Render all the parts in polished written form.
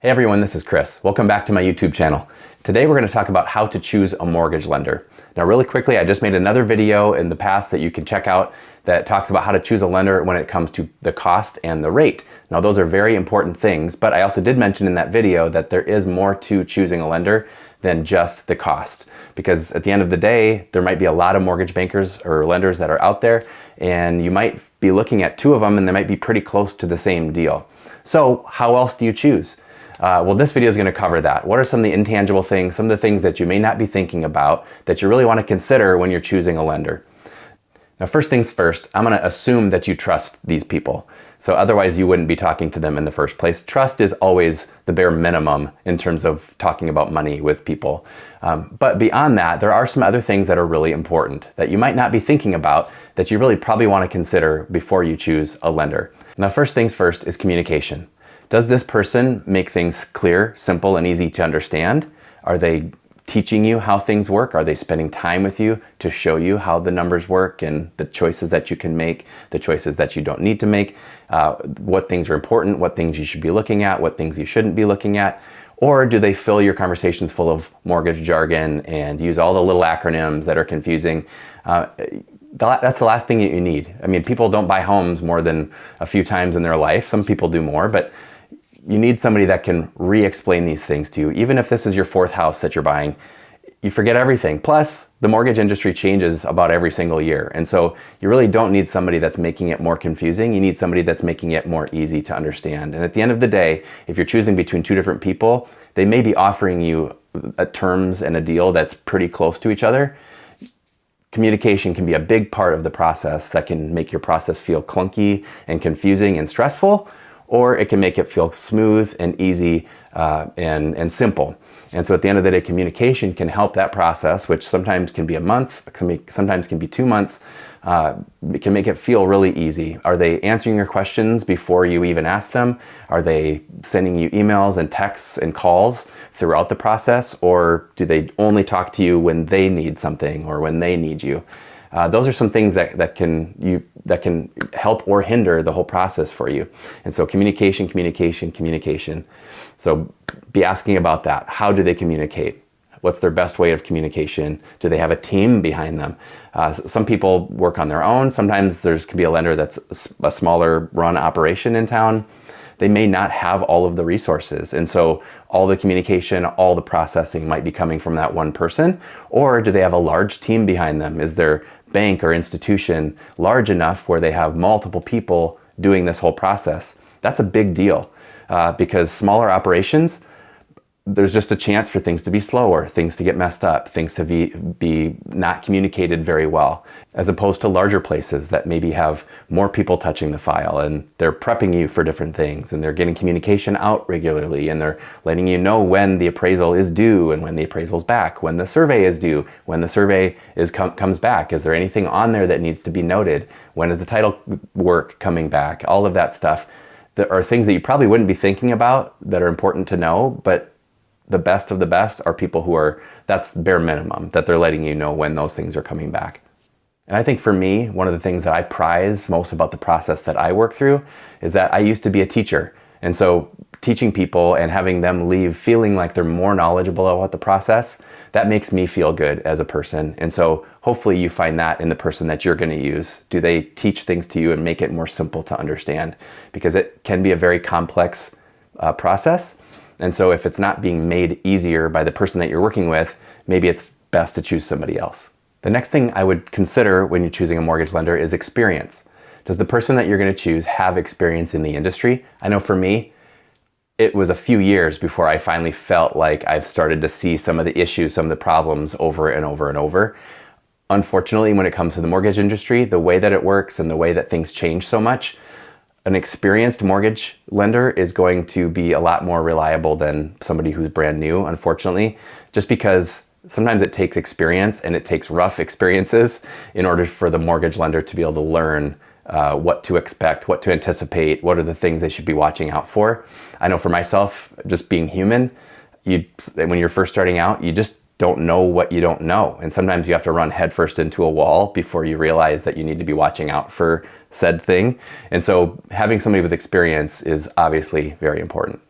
Hey everyone, this is Chris. Welcome back to my YouTube channel. Today we're going to talk about how to choose a mortgage lender. Now really quickly, I just made another video in the past that you can check out that talks about how to choose a lender when it comes to the cost and the rate. Now those are very important things, but I also did mention in that video that there is more to choosing a lender than just the cost. Because at the end of the day, there might be a lot of mortgage bankers or lenders that are out there, and you might be looking at two of them and they might be pretty close to the same deal. So how else do you choose? Well, this video is going to cover that. What are some of the intangible things, some of the things that you may not be thinking about that you really want to consider when you're choosing a lender? Now, first things first, I'm going to assume that you trust these people. So otherwise you wouldn't be talking to them in the first place. Trust is always the bare minimum in terms of talking about money with people. But beyond that, there are some other things that are really important that you might not be thinking about that you really probably want to consider before you choose a lender. Now, first things first is communication. Does this person make things clear, simple, and easy to understand? Are they teaching you how things work? Are they spending time with you to show you how the numbers work and the choices that you can make, the choices that you don't need to make, what things are important, what things you should be looking at, what things you shouldn't be looking at? Or do they fill your conversations full of mortgage jargon and use all the little acronyms that are confusing? That's the last thing that you need. I mean, people don't buy homes more than a few times in their life. Some people do more, but you need somebody that can re-explain these things to you. Even if this is your fourth house that you're buying, you forget everything. Plus, the mortgage industry changes about every single year. And so you really don't need somebody that's making it more confusing. You need somebody that's making it more easy to understand. And at the end of the day, if you're choosing between two different people, they may be offering you terms and a deal that's pretty close to each other. Communication can be a big part of the process that can make your process feel clunky and confusing and stressful, or it can make it feel smooth and easy and simple. And so at the end of the day, communication can help that process, which sometimes can be a month, sometimes can be 2 months. It can make it feel really easy. Are they answering your questions before you even ask them? Are they sending you emails and texts and calls throughout the process? Or do they only talk to you when they need something or when they need you? Those are some things that can help or hinder the whole process for you. And so communication. So be asking about that. How do they communicate? What's their best way of communication? Do they have a team behind them? Some people work on their own. Sometimes can be a lender that's a smaller run operation in town. They may not have all of the resources. And so all the communication, all the processing might be coming from that one person. Or do they have a large team behind them? Is their bank or institution large enough where they have multiple people doing this whole process? That's a big deal because smaller operations, there's just a chance for things to be slower, things to get messed up, things to be not communicated very well, as opposed to larger places that maybe have more people touching the file and they're prepping you for different things and they're getting communication out regularly and they're letting you know when the appraisal is due and when the appraisal's back, when the survey is due, when the survey comes back. Is there anything on there that needs to be noted? When is the title work coming back? All of that stuff. There are things that you probably wouldn't be thinking about that are important to know, but the best of the best are people that's bare minimum, that they're letting you know when those things are coming back. And I think for me, one of the things that I prize most about the process that I work through is that I used to be a teacher. And so teaching people and having them leave feeling like they're more knowledgeable about the process, that makes me feel good as a person. And so hopefully you find that in the person that you're going to use. Do they teach things to you and make it more simple to understand? Because it can be a very complex process. And so if it's not being made easier by the person that you're working with, maybe it's best to choose somebody else. The next thing I would consider when you're choosing a mortgage lender is experience. Does the person that you're going to choose have experience in the industry? I know for me, it was a few years before I finally felt like I've started to see some of the issues, some of the problems over and over and over. Unfortunately, when it comes to the mortgage industry, the way that it works and the way that things change so much, an experienced mortgage lender is going to be a lot more reliable than somebody who's brand new, unfortunately, just because sometimes it takes experience and it takes rough experiences in order for the mortgage lender to be able to learn what to expect, what to anticipate, what are the things they should be watching out for. I know for myself, just being human, when you're first starting out, you just don't know what you don't know. And sometimes you have to run headfirst into a wall before you realize that you need to be watching out for said thing. And so having somebody with experience is obviously very important.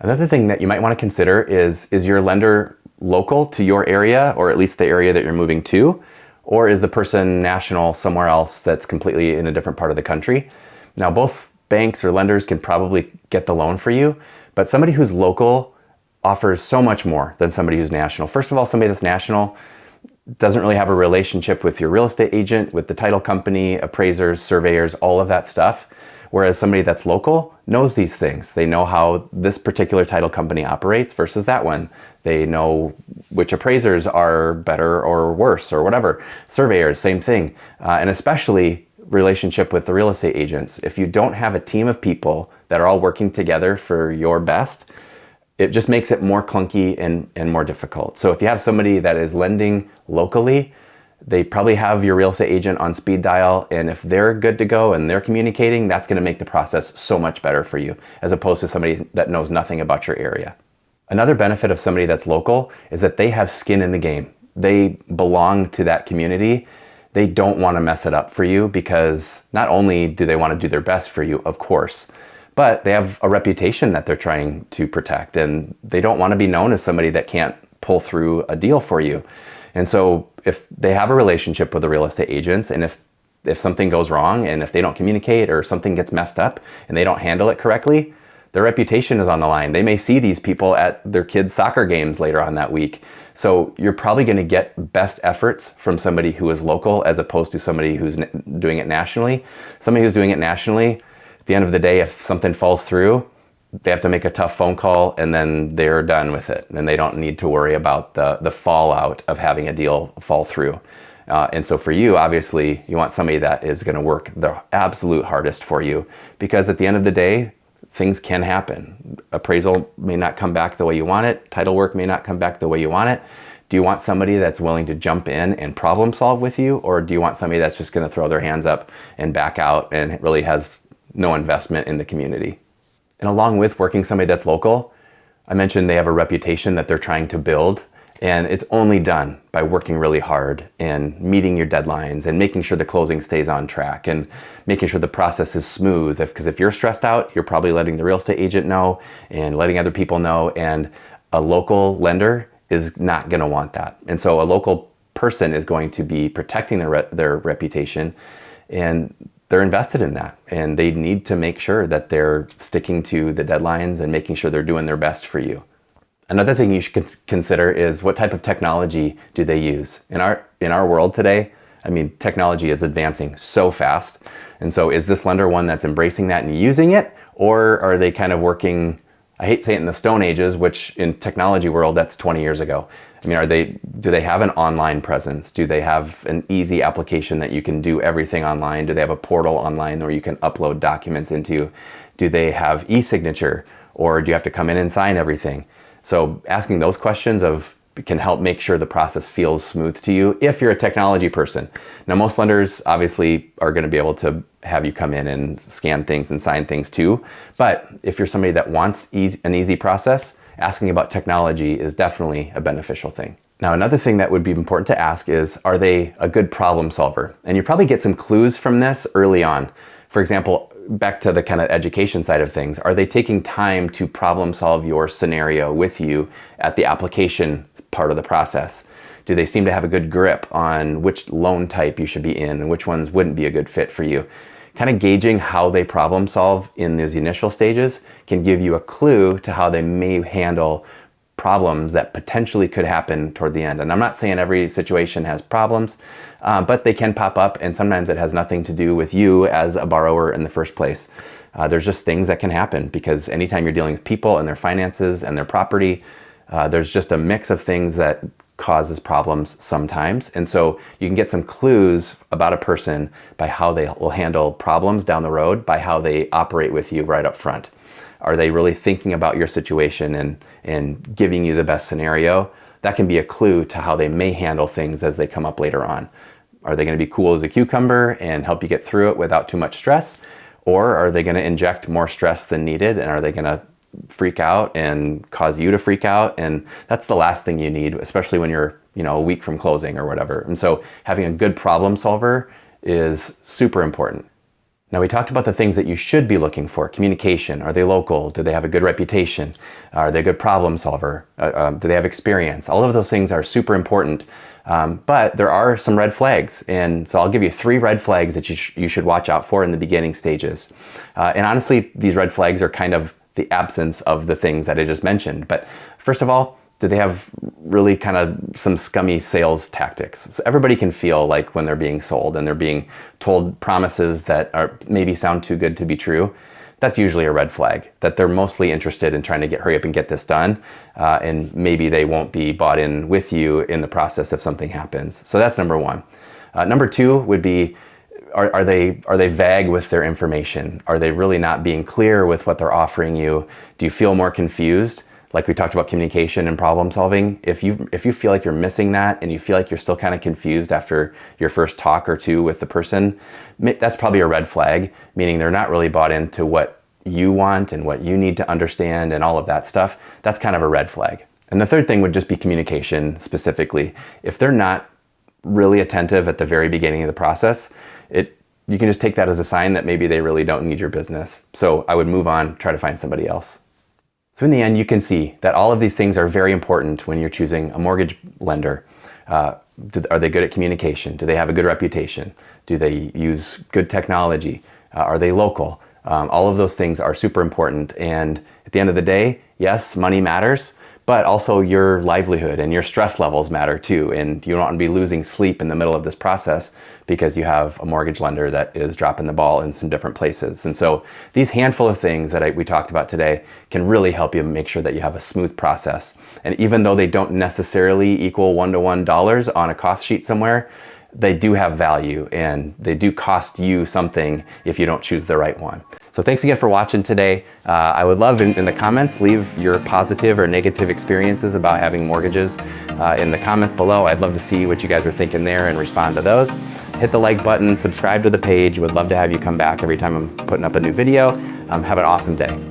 Another thing that you might want to consider is your lender local to your area, or at least the area that you're moving to? Or is the person national somewhere else that's completely in a different part of the country? Now, both banks or lenders can probably get the loan for you, but somebody who's local offers so much more than somebody who's national. First of all, somebody that's national doesn't really have a relationship with your real estate agent, with the title company, appraisers, surveyors, all of that stuff. Whereas somebody that's local knows these things. They know how this particular title company operates versus that one. They know which appraisers are better or worse or whatever. Surveyors, same thing. And especially relationship with the real estate agents. If you don't have a team of people that are all working together for your best, it just makes it more clunky and more difficult. So if you have somebody that is lending locally, they probably have your real estate agent on speed dial, and if they're good to go and they're communicating, that's gonna make the process so much better for you, as opposed to somebody that knows nothing about your area. Another benefit of somebody that's local is that they have skin in the game. They belong to that community. They don't wanna mess it up for you, because not only do they wanna do their best for you, of course, but they have a reputation that they're trying to protect, and they don't wanna be known as somebody that can't pull through a deal for you. And so if they have a relationship with the real estate agents, and if something goes wrong and if they don't communicate or something gets messed up and they don't handle it correctly, their reputation is on the line. They may see these people at their kids' soccer games later on that week. So you're probably going to get best efforts from somebody who is local as opposed to somebody who's doing it nationally. Somebody who's doing it nationally, at the end of the day, if something falls through, they have to make a tough phone call and then they're done with it. And they don't need to worry about the fallout of having a deal fall through. And so for you, obviously, you want somebody that is going to work the absolute hardest for you, because at the end of the day, things can happen. Appraisal may not come back the way you want it. Title work may not come back the way you want it. Do you want somebody that's willing to jump in and problem solve with you? Or do you want somebody that's just going to throw their hands up and back out and really has no investment in the community? And along with working somebody that's local, I mentioned they have a reputation that they're trying to build, and it's only done by working really hard and meeting your deadlines and making sure the closing stays on track and making sure the process is smooth. Because if you're stressed out, you're probably letting the real estate agent know and letting other people know, and a local lender is not going to want that. And so a local person is going to be protecting their reputation, and they're invested in that, and they need to make sure that they're sticking to the deadlines and making sure they're doing their best for you. Another thing you should consider is what type of technology do they use? In our world today, I mean, technology is advancing so fast. And so is this lender one that's embracing that and using it? Or are they kind of working, I hate saying it, in the Stone Ages, which in technology world, that's 20 years ago. I mean, do they have an online presence? Do they have an easy application that you can do everything online? Do they have a portal online where you can upload documents into? Do they have e-signature, or do you have to come in and sign everything? So asking those questions can help make sure the process feels smooth to you if you're a technology person. Now, most lenders obviously are going to be able to have you come in and scan things and sign things too. But if you're somebody that wants an easy process, asking about technology is definitely a beneficial thing. Now, another thing that would be important to ask is, are they a good problem solver? And you probably get some clues from this early on. For example, back to the kind of education side of things, are they taking time to problem solve your scenario with you at the application part of the process? Do they seem to have a good grip on which loan type you should be in and which ones wouldn't be a good fit for you? Kind of gauging how they problem solve in those initial stages can give you a clue to how they may handle problems that potentially could happen toward the end. And I'm not saying every situation has problems, but they can pop up, and sometimes it has nothing to do with you as a borrower in the first place. There's just things that can happen, because anytime you're dealing with people and their finances and their property, there's just a mix of things that causes problems sometimes. And so you can get some clues about a person by how they will handle problems down the road, by how they operate with you right up front. Are they really thinking about your situation and giving you the best scenario? That can be a clue to how they may handle things as they come up later on. Are they going to be cool as a cucumber and help you get through it without too much stress? Or are they going to inject more stress than needed? And are they going to freak out and cause you to freak out? And that's the last thing you need, especially when you're, a week from closing or whatever. And so having a good problem solver is super important. Now, we talked about the things that you should be looking for. Communication. Are they local? Do they have a good reputation? Are they a good problem solver? Do they have experience? All of those things are super important. But there are some red flags. And so I'll give you 3 red flags that you should watch out for in the beginning stages. And honestly, these red flags are kind of the absence of the things that I just mentioned. But first of all, do they have really kind of some scummy sales tactics? So everybody can feel like when they're being sold and they're being told promises that are maybe sound too good to be true. That's usually a red flag, that they're mostly interested in trying to hurry up and get this done. And maybe they won't be bought in with you in the process if something happens. So that's number 1. Number 2 would be, are they vague with their information? Are they really not being clear with what they're offering you? Do you feel more confused? Like we talked about communication and problem solving, if you feel like you're missing that and you feel like you're still kind of confused after your first talk or 2 with the person, that's probably a red flag, meaning they're not really bought into what you want and what you need to understand and all of that stuff. That's kind of a red flag. And the third thing would just be communication specifically. If they're not really attentive at the very beginning of the process, you can just take that as a sign that maybe they really don't need your business. So I would move on, try to find somebody else. So in the end, you can see that all of these things are very important when you're choosing a mortgage lender. Are they good at communication? Do they have a good reputation? Do they use good technology? Are they local? All of those things are super important. And at the end of the day, yes, money matters, but also your livelihood and your stress levels matter too. And you don't want to be losing sleep in the middle of this process because you have a mortgage lender that is dropping the ball in some different places. And so these handful of things that we talked about today can really help you make sure that you have a smooth process. And even though they don't necessarily equal one-to-one dollars on a cost sheet somewhere, they do have value and they do cost you something if you don't choose the right one. So thanks again for watching today. I would love in the comments, leave your positive or negative experiences about having mortgages in the comments below. I'd love to see what you guys are thinking there and respond to those. Hit the like button, subscribe to the page. Would love to have you come back every time I'm putting up a new video. Have an awesome day.